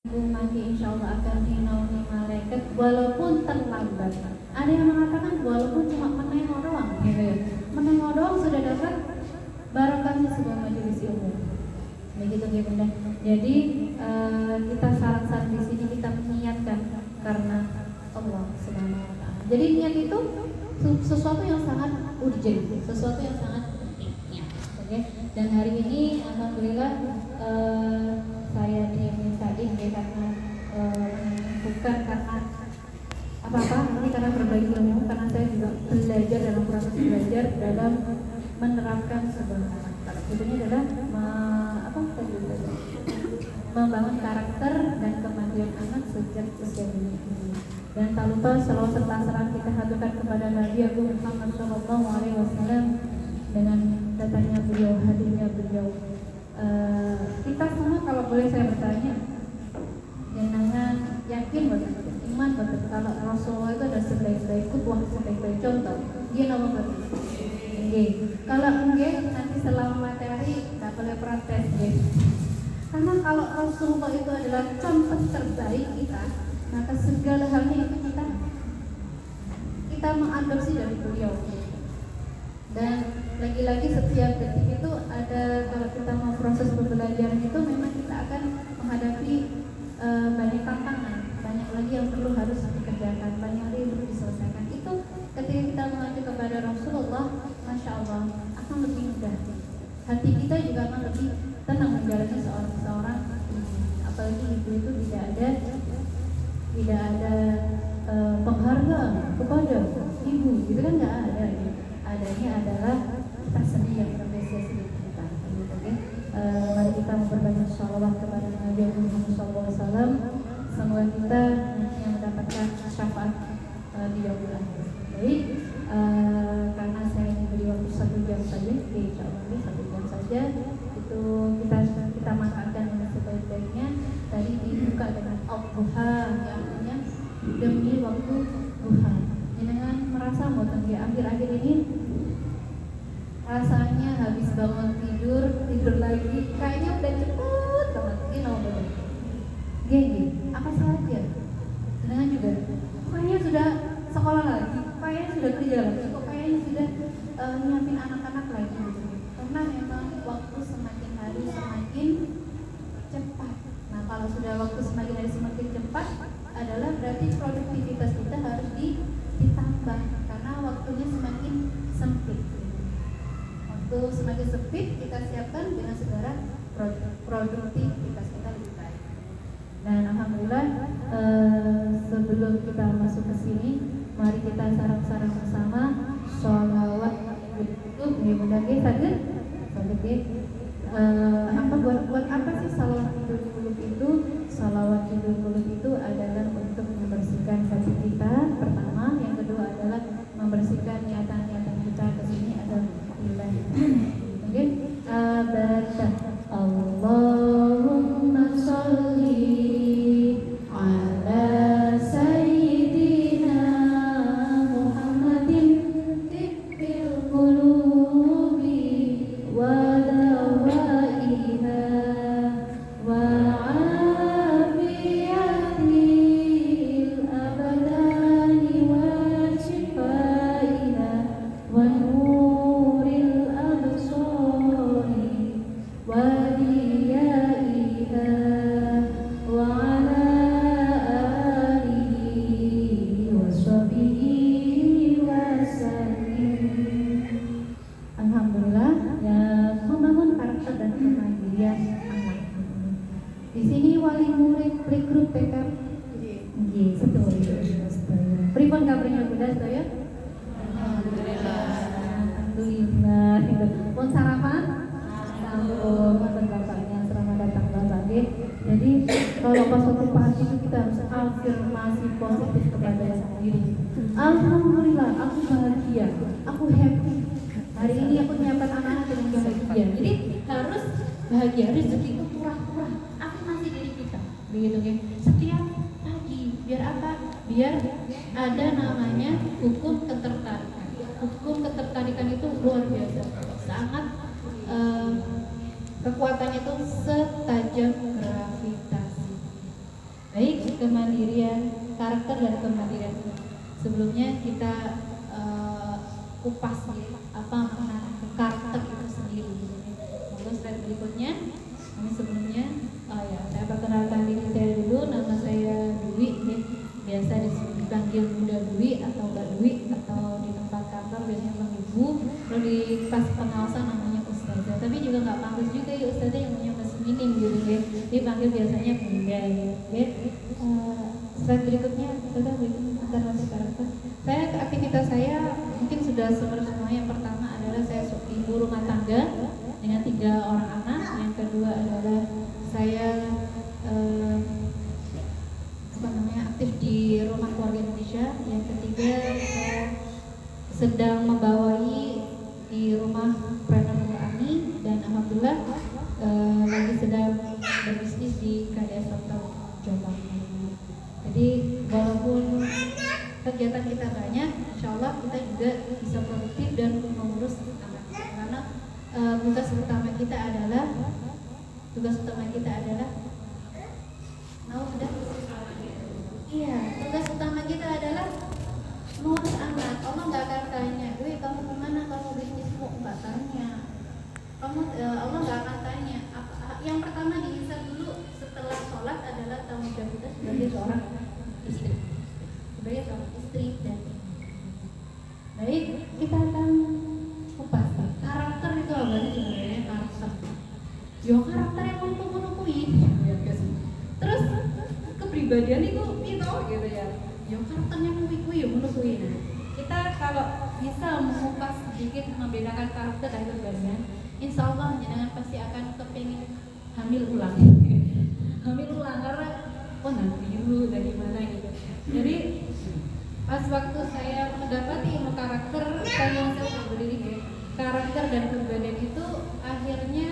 nanti insya Allah akan dinaungi malaikat walaupun terlambat. Ada yang mengatakan walaupun cuma menengok doang, gitu ya. Menengok doang sudah dapat barokahnya sebuah majelis ilmu. Begitu ya Bunda. Jadi kita saran-saran di sini kita menyiapkan karena Allah Subhanahu Wa Taala. Jadi niat itu sesuatu yang sangat urgent, sesuatu yang sangat penting. Oke. Dan hari ini alhamdulillah saya dimintain ya karena bukan karena apa-apa, ini karena berbagi ilmu, karena saya juga belajar dalam proses belajar dalam menerapkan sebuah karakter. Itu adalah membangun karakter dan kemajuan anak sejak usia dini. Dan tak lupa selawat serta salam kita haturkan kepada Nabi Agung Muhammad SAW dengan datangnya beliau, hadirnya beliau. Kita semua kalau boleh saya bertanya, jangan yakin betul, iman betul kalau Rasulullah itu ada sebaik-baik kutwah, sebaik-baik contoh. Dia nama betul. Kalau enggak nanti selama materi tak boleh protes. Karena kalau Rasulullah itu adalah contoh terbaik kita, maka segala halnya itu kita mengadopsi dari beliau. Dan lagi-lagi setiap detik itu ada, kalau kita mau proses pembelajaran itu memang kita akan menghadapi banyak tantangan, banyak lagi yang perlu harus dikerjakan, banyak lagi yang perlu diselesaikan. Itu ketika kita mengacu kepada Rasulullah, masya Allah akan lebih mudah. Hati kita juga akan lebih tenang menjalani seorang apalagi ibu itu tidak ada penghargaan kepada ibu, gitu kan nggak ada. Adanya adalah kita sendiri yang berapresiasi diri kita. Mari kita memperbanyak sholawat kepada Nabi Muhammad SAW. Semoga kita yang mendapatkan syafaat di yaumil akhir. Baik, karena saya diberi waktu 1 jam saja, insya Allah 1 jam saja. Itu kita manfaatkan dengan sebaik-baiknya. Tadi dibuka dengan al-duha, yang artinya demi waktu duha. Dengan merasa bosan di akhir-akhir ini, rasanya habis bangun tidur lagi, kayaknya udah cepet banget. Gini, apa saja? Dengan juga, kayaknya sudah sekolah lagi, kayaknya sudah kerja lagi, kayaknya sudah nyiapin anak-anak lagi. Karena memang waktu semakin hari semakin cepat. Nah, kalau sudah waktu semakin hari semakin cepat, adalah berarti produktivitas kita harus ditambah karena waktunya semakin sempit. Waktu semakin sempit, kita siapkan dengan segala produktivitas kita lebih baik. Dan alhamdulillah sebelum kita masuk ke sini, mari kita sarang-sarang bersama sholawat itu benar sakit. Buat apa sih salawat idul muluk itu? Salawat idul muluk itu adalah untuk membersihkan hati kita pertama, yang kedua adalah membersihkan niatan-niatan kita ke sini adalah lillah. Mungkin baca Allahumma sholli ala sayyidina Muhammadin tibbil qulubi wa dawaiha wa afiyatil abadani wa shifaiha wa nuril absari wa diyaiha wa ala alihi wa sahbihi wa sallim. Alhamdulillah, ya, membangun karakter dan kemandirian anak. Di sini wali murid playgroup TK. Nggih, betul. Pripun kabarnya Bunda sedaya? Alhamdulillah. Pun sarapan? Sampun, wonten bapaknya, selamat datang Bapak nggih. Jadi kalau pas waktu pagi itu kita harus afirmasi positif kepada diri. Alhamdulillah, aku bahagia, aku happy. Hari ini aku menyiapkan anak-anak dengan bahagia. Jadi harus bahagia, rezeki itu kurang-kurang. Afirmasi diri kita, begitu kan? Setiap pagi, biar apa? Biar ada namanya hukum ketertarikan. Hukum ketertarikan itu luar biasa, sangat kekuatannya itu setajam gravitasi. Baik, kemandirian, karakter dan kemandirian. Sebelumnya kita kupas ya, apa makna karakter itu sendiri. Monggo slide berikutnya. Ini sebelumnya, saya perkenalkan diri saya dulu. Nama saya Dwi, ya. Biasa dipanggil Bunda Dwi atau Mbak Dwi, atau di tempat kantor biasanya panggil Bu. Kalau di pas pengawasan namanya Ustazah. Tapi juga nggak pantas juga ya Ustazah yang punya masih minim gitu ya. Dipanggil biasanya Bunda ya. Slide berikutnya, Ustazah akan masuk karakter. Saya aktivitas saya mungkin sudah semua. Yang pertama adalah saya ibu rumah tangga dengan 3 orang anak. Yang kedua adalah saya aktif di Rumah Keluarga Indonesia. Yang ketiga saya sedang membawai di Rumah Preneur Ani, dan alhamdulillah lagi sedang berbisnis di KDS Hotel Jombang. Jadi walaupun kegiatan kita banyak, insya Allah kita juga bisa produktif dan mengurus anak. Karena tugas utama kita adalah tugas utama kita adalah mengurus anak. Allah nggak akan tanya, "Wih, kamu kemana? Kamu bisnismu?" Nggak tanya. Allah nggak akan tanya. Yang pertama dihisab dulu setelah sholat adalah tanggung jawab kita sebagai seorang istri, sebagai seorang istri dan baik. Kita akan kupas karakter itu apa sih sebenarnya karakter? Yo karakter yang menukui, terus kepribadian itu gitu ya. Yo karakternya menukui. Nah, kita kalau bisa mengupas sedikit membedakan karakter dan kepribadian, insya Allah jenengan pasti akan kepingin hamil ulang karena nanti dulu dari mana gitu. Jadi pas waktu saya mendapati ilmu karakter, saya berdiri ya, karakter dan kepribadian itu akhirnya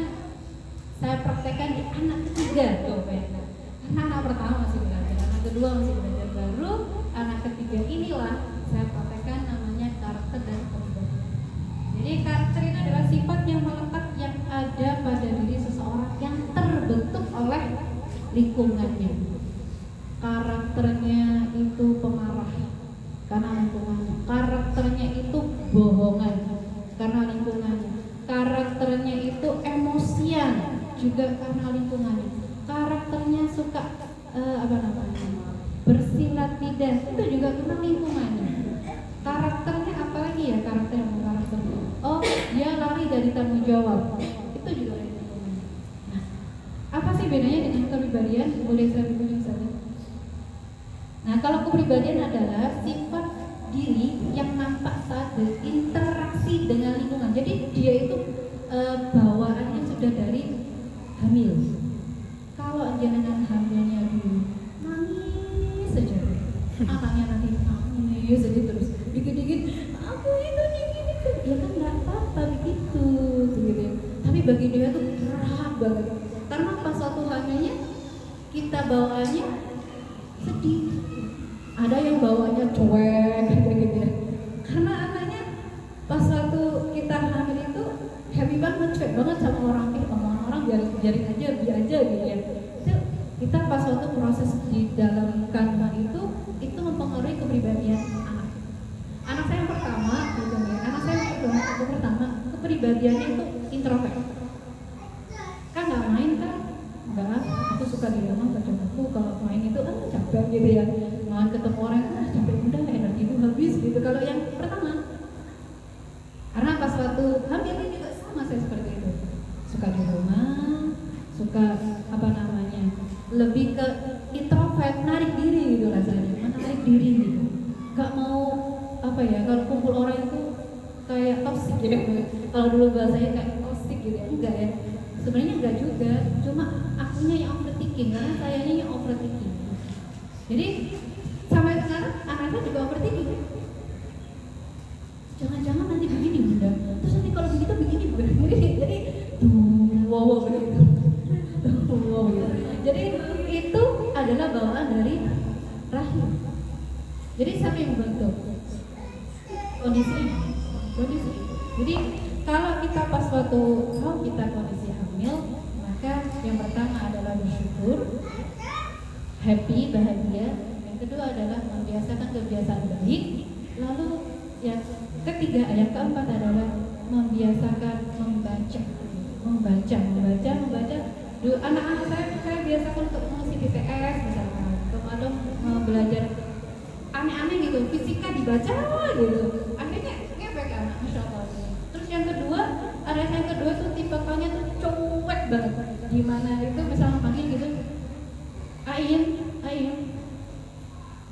saya praktekkan di anak ketiga tuh karena anak pertama masih belajar, anak kedua masih belajar, baru anak ketiga inilah saya praktekkan namanya karakter dan kepribadian. Jadi karakter itu adalah sifat yang melekat yang ada pada diri seseorang yang terbentuk oleh lingkungannya. Karakternya itu pemarah karena lingkungannya. Karakternya itu bohongan karena lingkungannya. Karakternya itu emosian juga karena lingkungannya. Karakternya suka bersilat lidah itu juga karena lingkungannya. Karakternya apalagi ya karakternya? Oh, dia lari dari tanggung jawab, itu juga dari lingkungannya. Nah, apa sih bedanya dengan kepribadian? Boleh saya tunjuk saja. Nah, kalau kepribadian adalah sifat diri yang nampak saat berinteraksi dengan lingkungan. Jadi dia itu bawaannya sudah dari hamil. Kalau jenengan hamilnya dulu nangis saja, anaknya nanti nangis saja terus, dikit-dikit aku itu gini, ya kan nggak apa-apa begitu, gitu. Tapi bagi dia tuh berat banget, karena pas suatu hamilnya kita bawaannya sedih, ada yang bawaannya cuek gitu ya, karena anaknya pas waktu kita hamil itu happy banget, cuek banget sama orang biarin aja gitu ya. Itu kita pas waktu proses di dalam kandungan itu mempengaruhi kepribadian anak saya yang pertama gitu ya. Anak saya yang pertama kepribadiannya itu introvert, kan nggak main kan, enggak, aku suka di rumah baca buku, kalau main itu capek gitu ya, mau ketemu orang capek, udah energi itu habis gitu. Kalau yang pertama, karena pas waktu hamil ini juga sama saya seperti itu, suka di rumah, suka lebih ke introvert, narik diri gitu rasanya, menarik diri gitu, nggak mau kalau kumpul orang itu kayak toxic gitu. Kalau dulu bahasanya kayak toxic gitu, enggak ya, sebenarnya enggak juga, cuma akunya yang overthinking, karena sayanya yang overthinking. Jadi sampai sekarang anak-anak juga overthinking, jangan-jangan nanti begini bunda, terus nanti kalau begitu begini bunda, jadi wow begitu. Jadi itu adalah bawaan dari rahim. Jadi siapa yang membentuk kondisi? Jadi kalau kita pas waktu kita kondisi hamil, maka yang pertama adalah bersyukur. happy, bahagia. Yang kedua adalah membiasakan kebiasaan baik. Lalu yang ketiga, yang keempat adalah membiasakan membaca. Dulu anak-anak saya biasakan untuk mengisi BTS misalkan, atau belajar aneh-aneh gitu, fisika dibaca gitu. Akhirnya ngefek anak, masya Allah. Terus yang kedua, anak yang kedua tuh tipe-tipenya tuh cuek banget. Gimana itu misalnya panggil gitu, Ain,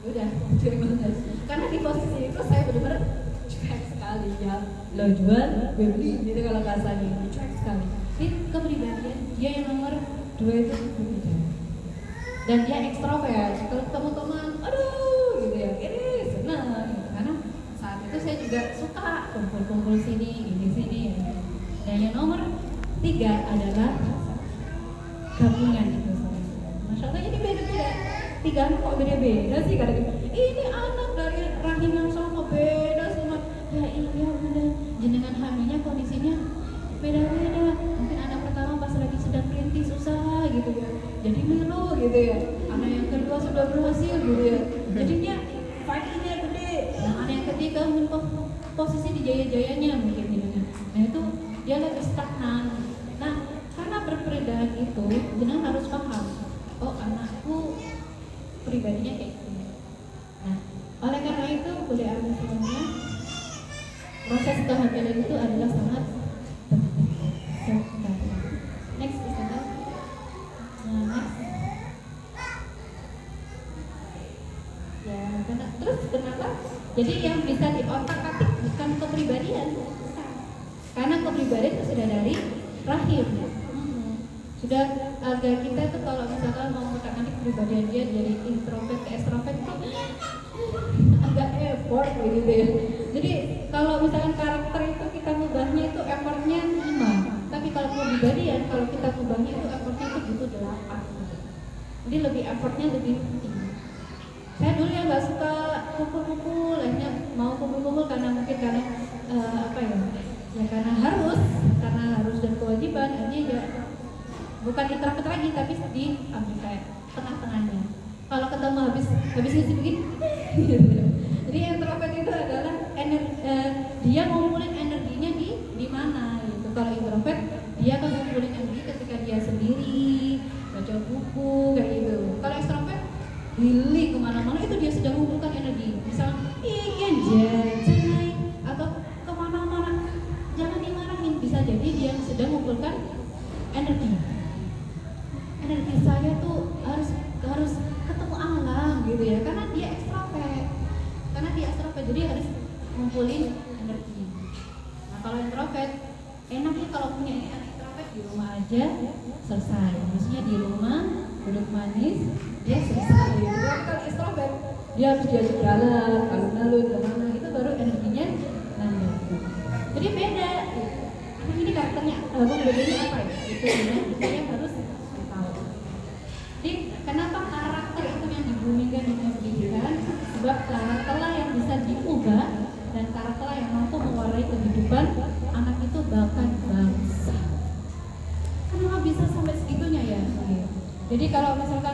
udah cuek banget. Karena di posisi itu saya benar-benar cuek sekali ya. Lo jual, gue beli gitu kalau bahasanya, cuek sekali. Ini kepribadian dia yang nomor 2 itu berbeda. Dan dia ekstrovert. Kalau teman-teman, aduh gitu ya, ini senang gitu. Karena saat itu saya juga suka kumpul-kumpul sini, ini sini. Dan yang nomor 3 adalah gabungan itu. Masya Allah, ini beda-beda. 3 anak kok beda-beda sih kadang-kadang. Ini anak dari rahim yang sama beda semua. Ya iya bunda, jenengan hamilnya kondisinya beda-beda. Mungkin anak pertama pas lagi sedang perintis usaha gitu ya, jadi melo gitu ya. Anak yang kedua sudah berhasil gitu ya, jadinya fightingnya gede. Nah anak yang ketiga mungkin posisi di jaya-jayanya mungkin gitu. Nah itu dia lagi stagnan. Nah karena berbeda itu, jenengan harus paham. Oh anakku pribadinya kayak gini. Nah oleh karena itu boleh aku semuanya, proses kehamilan itu adalah sangat next is that. Next. Ya, terus kenapa? Jadi yang bisa diotak-atik bukan kepribadian, karena kepribadian itu sudah dari rahim. Sudah agak kita itu kalau misalkan mau mengotak-atik kepribadian dia dari introvert ke extrovert itu agak effort gitu ya. Jadi kalau misalkan karakter itu kita ngubahnya itu effortnya 5. Tapi kalau kepribadian, kalau kita ngubahnya itu effortnya itu butuh 8. Jadi lebih effortnya lebih tinggi. Saya dulu yang nggak suka kumpul-kumpul, akhirnya mau kumpul-kumpul karena mungkin karena karena harus dan kewajiban. Akhirnya ya bukan introvert lagi, tapi diambil kayak tengah-tengahnya. Kalau ketemu habis ngisi begini, jadi introvert itu adalah dia ngumpulin energinya di mana gitu. Kalau introvert dia akan ngumpulin energi ketika dia sendiri baca buku kayak gitu. Kalau extrovert healing kemana-mana, itu dia sedang mengumpulkan energi. Misal ingin jajan atau kemana-mana jangan dimarahin, bisa jadi dia sedang mengumpulkan energi. Energi saya tuh harus ketemu alam gitu ya, karena dia ekstrovert. Jadi harus ngumpulin energi. Nah kalau introvert enaknya kalau punya introvert di rumah aja selesai. Maksudnya di rumah duduk manis dia selesai gitu. Kalau extrovert dia harus diajak jalan, alun-alun kemana, itu baru energinya nambah. Jadi beda. Ini karakternya, bedanya apa ya? Itu yang harus tahu. Jadi kenapa karakter itu yang dibumingkan di pendidikan? Sebab karakterlah yang bisa diubah dan karakterlah yang mampu mewarnai kehidupan anak itu bahkan bangsa. Kenapa bisa sampai segitunya ya? Jadi kalau misalkan